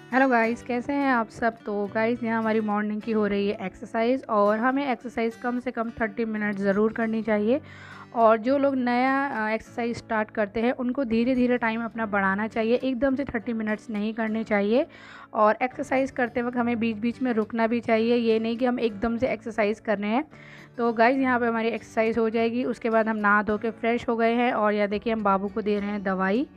Hello guys, कैसे हैं आप सब। तो गाइस यहाँ हमारी मॉर्निंग की हो रही है एक्सरसाइज और हमें एक्सरसाइज कम से कम 30 मिनट ज़रूर करनी चाहिए। और जो लोग नया एक्सरसाइज स्टार्ट करते हैं उनको धीरे धीरे टाइम अपना बढ़ाना चाहिए, एकदम से 30 मिनट्स नहीं करने चाहिए। और एक्सरसाइज करते वक्त हमें बीच बीच में रुकना भी चाहिए, ये नहीं कि हम एकदम से एक्सरसाइज कर रहे हैं। तो गाइस यहाँ पे हमारी एक्सरसाइज हो जाएगी, उसके बाद हम नहा धो के फ्रेश हो गए हैं और यह देखिए हम बाबू को दे रहे हैं दवाई।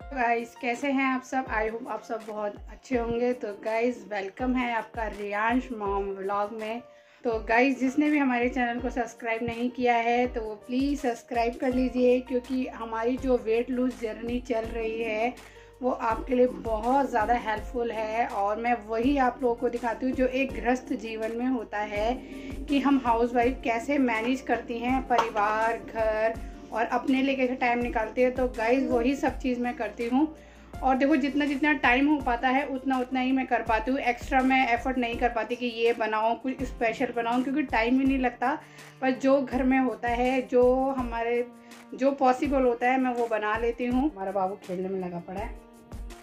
गाइस कैसे हैं आप सब, आई होप आप सब बहुत अच्छे होंगे। तो गाइस वेलकम है आपका रियांश मॉम व्लॉग में। तो गाइस जिसने भी हमारे चैनल को सब्सक्राइब नहीं किया है तो वो प्लीज़ सब्सक्राइब कर लीजिए, क्योंकि हमारी जो वेट लूज़ जर्नी चल रही है वो आपके लिए बहुत ज़्यादा हेल्पफुल है। और मैं वही आप लोगों को दिखाती हूँ जो एक गृहस्थ जीवन में होता है कि हम हाउसवाइफ कैसे मैनेज करती हैं परिवार, घर और अपने लिए कैसे टाइम निकालती है। तो गाइस वही सब चीज़ मैं करती हूँ। और देखो जितना जितना टाइम हो पाता है उतना उतना ही मैं कर पाती हूँ, एक्स्ट्रा मैं एफर्ट नहीं कर पाती कि ये बनाऊँ कुछ स्पेशल बनाऊँ, क्योंकि टाइम ही नहीं लगता। पर जो घर में होता है, जो हमारे जो पॉसिबल होता है मैं वो बना लेती हूँ। हमारा बाबू खेलने में लगा पड़ा है।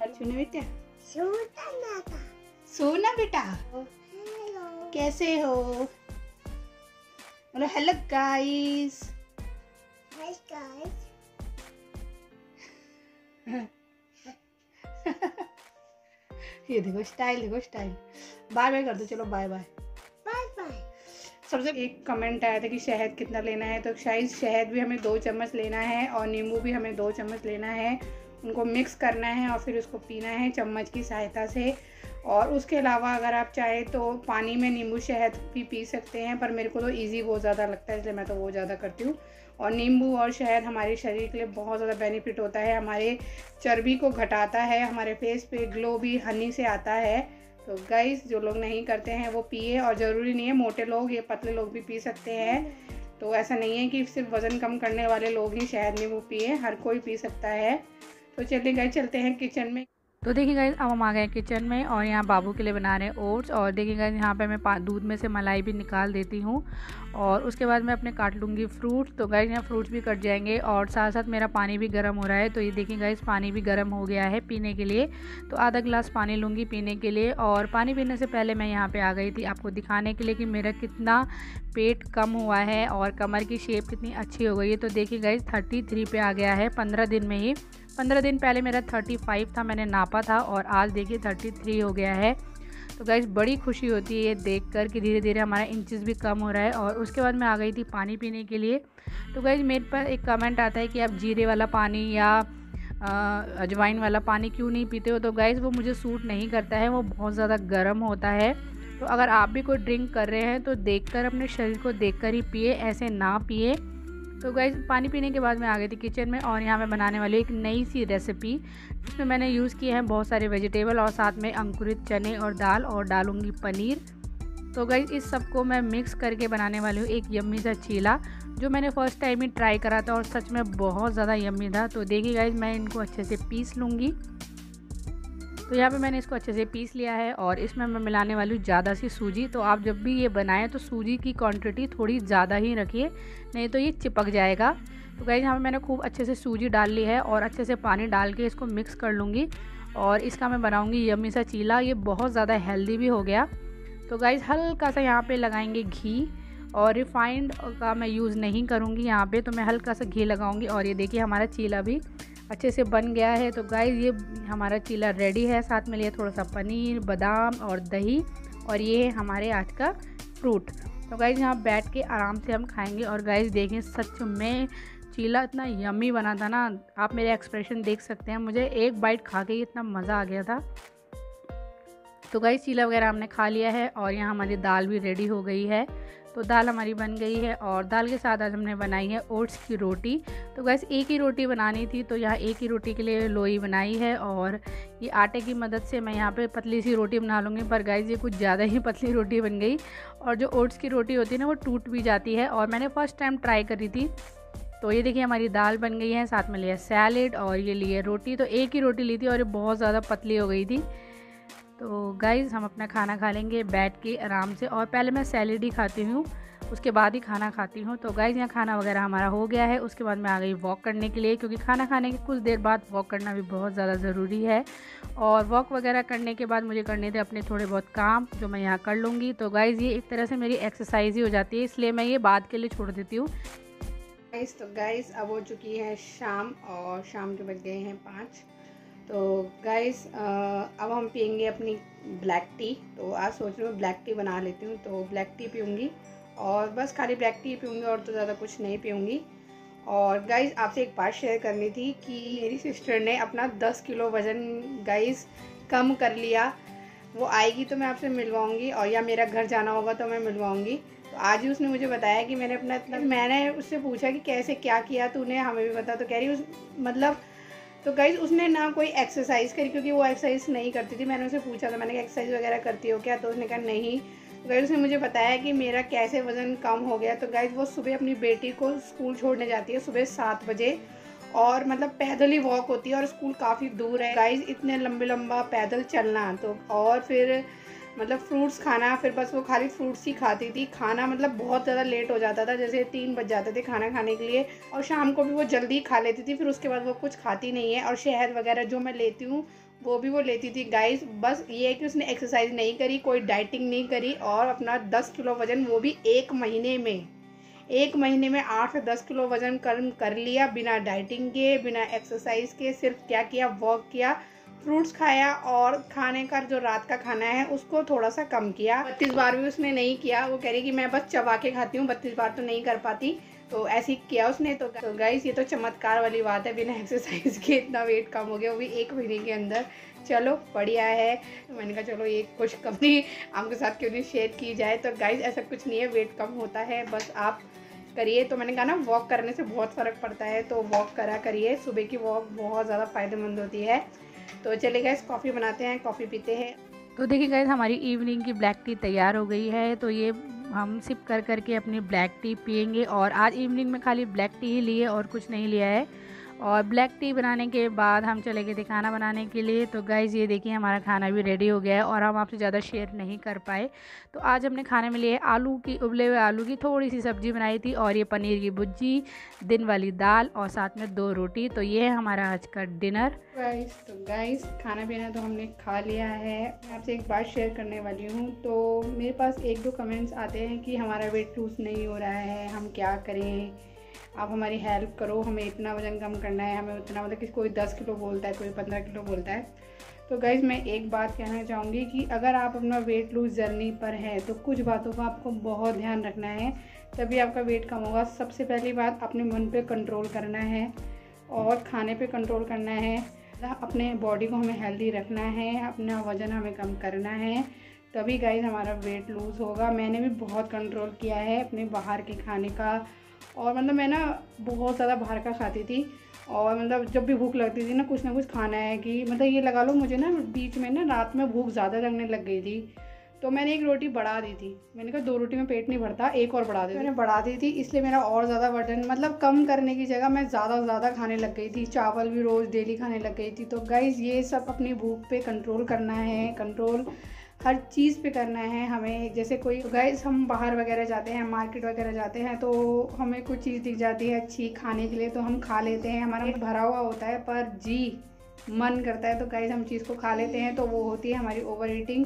सुने बेटा, सोना बेटा कैसे हो, बोलो हेलो गाइस। ये देखो स्टाइल, देखो स्टाइल। बाय बाय कर दो, चलो बाय बाय बाय बाय। सबसे एक कमेंट आया था कि शहद कितना लेना है, तो शायद शहद भी हमें 2 चम्मच लेना है और नींबू भी हमें 2 चम्मच लेना है। उनको मिक्स करना है और फिर उसको पीना है चम्मच की सहायता से। और उसके अलावा अगर आप चाहें तो पानी में नींबू शहद भी पी सकते हैं, पर मेरे को तो इजी वो ज़्यादा लगता है इसलिए मैं तो वो ज़्यादा करती हूँ। और नींबू और शहद हमारे शरीर के लिए बहुत ज़्यादा बेनिफिट होता है, हमारे चर्बी को घटाता है, हमारे फेस पे ग्लो भी हनी से आता है। तो गाइस जो लोग नहीं करते हैं वो पिए, और ज़रूरी नहीं है मोटे लोग, ये पतले लोग भी पी सकते हैं। तो ऐसा नहीं है कि सिर्फ वज़न कम करने वाले लोग ही शहद नींबू पिए, हर कोई पी सकता है। तो चलिए गाइस चलते हैं किचन में। तो देखिए गाइस अब हम आ गए किचन में और यहाँ बाबू के लिए बना रहे हैं ओट्स। और देखिए गाइस यहाँ पे मैं दूध में से मलाई भी निकाल देती हूँ और उसके बाद मैं अपने काट लूँगी फ्रूट। तो गाइस यहाँ फ्रूट्स भी कट जाएंगे और साथ साथ मेरा पानी भी गर्म हो रहा है। तो ये देखिए गाइस पानी भी गर्म हो गया है पीने के लिए। तो आधा गिलास पानी लूँगी पीने के लिए। और पानी पीने से पहले मैं यहाँ पर आ गई थी आपको दिखाने के लिए कि मेरा कितना पेट कम हुआ है और कमर की शेप कितनी अच्छी हो गई है। तो देखिए गाइस 33 पे आ गया है 15 दिन में ही। 15 दिन पहले मेरा 35 था, मैंने नापा था, और आज देखिए 33 हो गया है। तो गाइस बड़ी खुशी होती है ये देखकर कि धीरे धीरे हमारा इंचेस भी कम हो रहा है। और उसके बाद मैं आ गई थी पानी पीने के लिए। तो गाइस मेरे पर एक कमेंट आता है कि आप जीरे वाला पानी या अजवाइन वाला पानी क्यों नहीं पीते हो। तो गाइस वो मुझे सूट नहीं करता है, वो बहुत ज़्यादा गर्म होता है। तो अगर आप भी कोई ड्रिंक कर रहे हैं तो देखकर, अपने शरीर को देखकर ही पिए, ऐसे ना पिए। तो गाइस पानी पीने के बाद मैं आ गई थी किचन में और यहाँ मैं बनाने वाली हूँ एक नई सी रेसिपी, जिसमें मैंने यूज़ किए हैं बहुत सारे वेजिटेबल और साथ में अंकुरित चने और दाल, और डालूँगी पनीर। तो गाइस इस सब को मैं मिक्स करके बनाने वाली हूँ एक यम्मी सा चीला, जो मैंने फ़र्स्ट टाइम ही ट्राई करा था और सच में बहुत ज़्यादा यम्मी था। तो देखिए गाइस मैं इनको अच्छे से पीस लूँगी। तो यहाँ पे मैंने इसको अच्छे से पीस लिया है और इसमें मैं मिलाने वाली हूँ ज़्यादा सी सूजी। तो आप जब भी ये बनाएं तो सूजी की क्वांटिटी थोड़ी ज़्यादा ही रखिए, नहीं तो ये चिपक जाएगा। तो गाइस यहाँ पे मैंने खूब अच्छे से सूजी डाल ली है और अच्छे से पानी डाल के इसको मिक्स कर लूँगी। और इसका मैं बनाऊँगी यम्मी सा चीला, ये बहुत ज़्यादा हेल्दी भी हो गया। तो गाइस हल्का सा यहाँ पर लगाएंगे घी, और रिफाइंड का मैं यूज़ नहीं करूँगी यहाँ पर, तो मैं हल्का सा घी लगाऊँगी। और ये देखिए हमारा चीला भी अच्छे से बन गया है। तो गाइस ये हमारा चीला रेडी है। साथ में लिया थोड़ा सा पनीर, बादाम और दही, और ये है हमारे आज का फ्रूट। तो गाइस यहाँ बैठ के आराम से हम खाएंगे। और गाइस देखें सच में चीला इतना यम्मी बना था ना, आप मेरे एक्सप्रेशन देख सकते हैं, मुझे एक बाइट खा के इतना मज़ा आ गया था। तो गाइस चीला वगैरह हमने खा लिया है और यहाँ हमारी दाल भी रेडी हो गई है। तो दाल हमारी बन गई है और दाल के साथ आज हमने बनाई है ओट्स की रोटी। तो गाइस एक ही रोटी बनानी थी, तो यहाँ एक ही रोटी के लिए लोई बनाई है। और ये आटे की मदद से मैं यहाँ पे पतली सी रोटी बना लूँगी, पर गाइस ये कुछ ज़्यादा ही पतली रोटी बन गई। और जो ओट्स की रोटी होती है ना वो टूट भी जाती है, और मैंने फर्स्ट टाइम ट्राई करी थी। तो ये देखिए हमारी दाल बन गई है, साथ में लिया सैलेड और ये लिए रोटी। तो एक ही रोटी ली थी और ये बहुत ज़्यादा पतली हो गई थी। तो गाइज़ हम अपना खाना खा लेंगे बैठ के आराम से। और पहले मैं सैलेड ही खाती हूँ उसके बाद ही खाना खाती हूँ। तो गाइज़ यहाँ खाना वगैरह हमारा हो गया है। उसके बाद मैं आ गई वॉक करने के लिए, क्योंकि खाना खाने के कुछ देर बाद वॉक करना भी बहुत ज़्यादा ज़रूरी है। और वॉक वगैरह करने के बाद मुझे करने थे अपने थोड़े बहुत काम, जो मैं यहाँ कर लूँगी। तो गाइज़ ये एक तरह से मेरी एक्सरसाइज ही हो जाती है, इसलिए मैं ये बाद के लिए छोड़ देती हूँ। तो गाइस अब हो चुकी है शाम, और शाम के बज गए हैं 5। तो गाइस अब हम पियेंगे अपनी ब्लैक टी। तो आज सोच रही हूँ ब्लैक टी बना लेती हूँ, तो ब्लैक टी पीऊँगी, और बस खाली ब्लैक टी पीऊँगी और तो ज़्यादा कुछ नहीं पीऊँगी। और गाइस आपसे एक बात शेयर करनी थी कि मेरी सिस्टर ने अपना 10 किलो वज़न गाइस कम कर लिया। वो आएगी तो मैं आपसे मिलवाऊँगी, और या मेरा घर जाना होगा तो मैं मिलवाऊँगी। तो आज ही उसने मुझे बताया कि मैंने अपना इतना, मैंने उससे पूछा कि कैसे क्या किया तूने, हमें भी बता। तो कह रही उस मतलब, तो गाइज उसने ना कोई एक्सरसाइज करी, क्योंकि वो एक्सरसाइज नहीं करती थी। मैंने उसे पूछा था, मैंने कहा एक्सरसाइज वगैरह करती हो क्या, तो उसने कहा नहीं। तो गाइज उसने मुझे बताया कि मेरा कैसे वज़न कम हो गया। तो गाइज वो सुबह अपनी बेटी को स्कूल छोड़ने जाती है सुबह 7 बजे, और मतलब पैदल ही वॉक होती है, और स्कूल काफ़ी दूर है गाइज। इतने लंबा पैदल चलना, तो और फिर मतलब फ्रूट्स खाना, फिर बस वो खाली फ्रूट्स ही खाती थी। खाना मतलब बहुत ज़्यादा लेट हो जाता था, जैसे 3 बज जाते थे खाना खाने के लिए, और शाम को भी वो जल्दी खा लेती थी। फिर उसके बाद वो कुछ खाती नहीं है, और शहद वगैरह जो मैं लेती हूँ वो भी वो लेती थी गाइस। बस ये है कि उसने एक्सरसाइज नहीं करी, कोई डाइटिंग नहीं करी, और अपना 10 किलो वज़न वो भी 1 महीने में 8 से 10 किलो वज़न कम कर लिया, बिना डाइटिंग के, बिना एक्सरसाइज के। सिर्फ क्या किया, वॉक किया, फ्रूट्स खाया, और खाने का जो रात का खाना है उसको थोड़ा सा कम किया। 32 बार भी उसने नहीं किया। वो कह रही कि मैं बस चबा के खाती हूँ, 32 बार तो नहीं कर पाती। तो ऐसे ही किया उसने। तो गाइस ये तो चमत्कार वाली बात है, बिना एक्सरसाइज के इतना वेट कम हो गया, वो भी 1 महीने के अंदर। चलो बढ़िया है। तो मैंने कहा चलो ये खुशखबरी आपके साथ क्यों नहीं शेयर की जाए। तो गाइस ऐसा कुछ नहीं है, वेट कम होता है, बस आप करिए। तो मैंने कहा ना, वॉक करने से बहुत फ़र्क पड़ता है, तो वॉक करा करिए। सुबह की वॉक बहुत ज़्यादा फ़ायदेमंद होती है। तो चलिए गाइस कॉफ़ी बनाते हैं, कॉफ़ी पीते हैं। तो देखिए गाइस हमारी इवनिंग की ब्लैक टी तैयार हो गई है। तो ये हम सिप कर करके अपनी ब्लैक टी पियेंगे, और आज इवनिंग में खाली ब्लैक टी ही लिए और कुछ नहीं लिया है। और ब्लैक टी बनाने के बाद हम चले गए थे खाना बनाने के लिए। तो गाइज़ ये देखिए हमारा खाना भी रेडी हो गया है, और हम आपसे ज़्यादा शेयर नहीं कर पाए। तो आज हमने खाने में लिए आलू की, उबले हुए आलू की थोड़ी सी सब्ज़ी बनाई थी, और ये पनीर की भुर्जी, दिन वाली दाल, और साथ में 2 रोटी। तो ये है हमारा आज का डिनर। तो गाइस खाना पीना तो हमने खा लिया है। मैं आपसे एक बात शेयर करने वाली हूँ। तो मेरे पास 1-2 कमेंट्स आते हैं कि हमारा वेट लूज़ नहीं हो रहा है, हम क्या करें, आप हमारी हेल्प करो, हमें इतना वज़न कम करना है, हमें उतना, मतलब कि कोई 10 किलो बोलता है, कोई 15 किलो बोलता है। तो गाइज़ मैं एक बात कहना चाहूँगी कि अगर आप अपना वेट लूज़ जर्नी पर हैं तो कुछ बातों का आपको बहुत ध्यान रखना है, तभी आपका वेट कम होगा। सबसे पहली बात, अपने मन पे कंट्रोल करना है, और खाने पे कंट्रोल करना है। अपने बॉडी को हमें हेल्दी रखना है, अपना वज़न हमें कम करना है, तभी गाइज़ हमारा वेट लूज़ होगा। मैंने भी बहुत कंट्रोल किया है अपने बाहर के खाने का, और मतलब मैं ना बहुत ज़्यादा बाहर का खाती थी, और मतलब जब भी भूख लगती थी ना कुछ खाना है कि मतलब ये लगा लो, मुझे ना बीच में ना रात में भूख ज़्यादा लगने लग गई थी। तो मैंने 1 रोटी बढ़ा दी थी। मैंने कहा 2 रोटी में पेट नहीं भरता, 1 और बढ़ा दी। मैंने बढ़ा दी थी, इसलिए मेरा और ज़्यादा वजन, मतलब कम करने की जगह मैं ज़्यादा खाने लग गई थी। चावल भी रोज़ डेली खाने लग गई थी। तो गाइज़ ये सब अपनी भूख पे कंट्रोल करना है, कंट्रोल हर चीज़ पे करना है हमें। जैसे कोई गाइस हम बाहर वगैरह जाते हैं, मार्केट वगैरह जाते हैं, तो हमें कुछ चीज़ दिख जाती है अच्छी खाने के लिए, तो हम खा लेते हैं। हमारा पेट भरा हुआ होता है, पर जी मन करता है तो गाइस हम चीज़ को खा लेते हैं, तो वो होती है हमारी ओवर ईटिंग।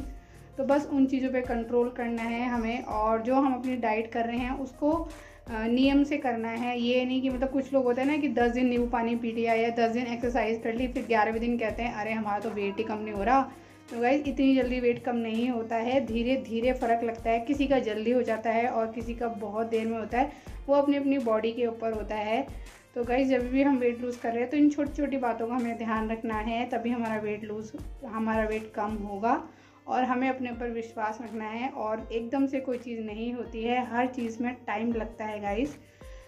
तो बस उन चीज़ों पे कंट्रोल करना है हमें, और जो हम अपनी डाइट कर रहे हैं उसको नियम से करना है। ये नहीं कि मतलब कुछ लोग होते हैं ना कि 10 दिन नींबू पानी पी लिया या 10 दिन एक्सरसाइज कर ली, फिर 11वें दिन कहते हैं अरे हमारा तो वेट ही कम नहीं हो रहा। तो गाइस इतनी जल्दी वेट कम नहीं होता है, धीरे धीरे फ़र्क लगता है। किसी का जल्दी हो जाता है और किसी का बहुत देर में होता है, वो अपनी अपनी बॉडी के ऊपर होता है। तो गाइस जब भी हम वेट लूज़ कर रहे हैं तो इन छोटी छोटी बातों का हमें ध्यान रखना है, तभी हमारा वेट कम होगा। और हमें अपने ऊपर विश्वास रखना है, और एकदम से कोई चीज़ नहीं होती है, हर चीज़ में टाइम लगता है गाइस।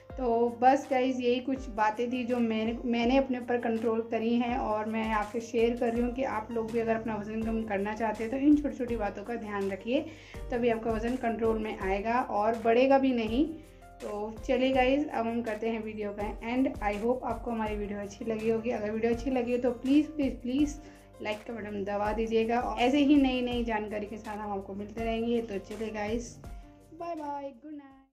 तो बस गाइज़ यही कुछ बातें थी जो मैंने अपने ऊपर कंट्रोल करी हैं, और मैं आपसे शेयर कर रही हूँ कि आप लोग भी अगर अपना वज़न कम करना चाहते हैं तो इन छोटी छोटी बातों का ध्यान रखिए, तभी आपका वज़न कंट्रोल में आएगा और बढ़ेगा भी नहीं। तो चलिए गाइज़ अब हम करते हैं वीडियो का एंड। आई होप आपको हमारी वीडियो अच्छी लगी होगी। अगर वीडियो अच्छी लगी हो तो प्लीज़ लाइक का बटन दबा दीजिएगा, और ऐसे ही नई जानकारी के साथ हम आपको मिलते रहेंगे। तो चलिए guys, bye bye, good night.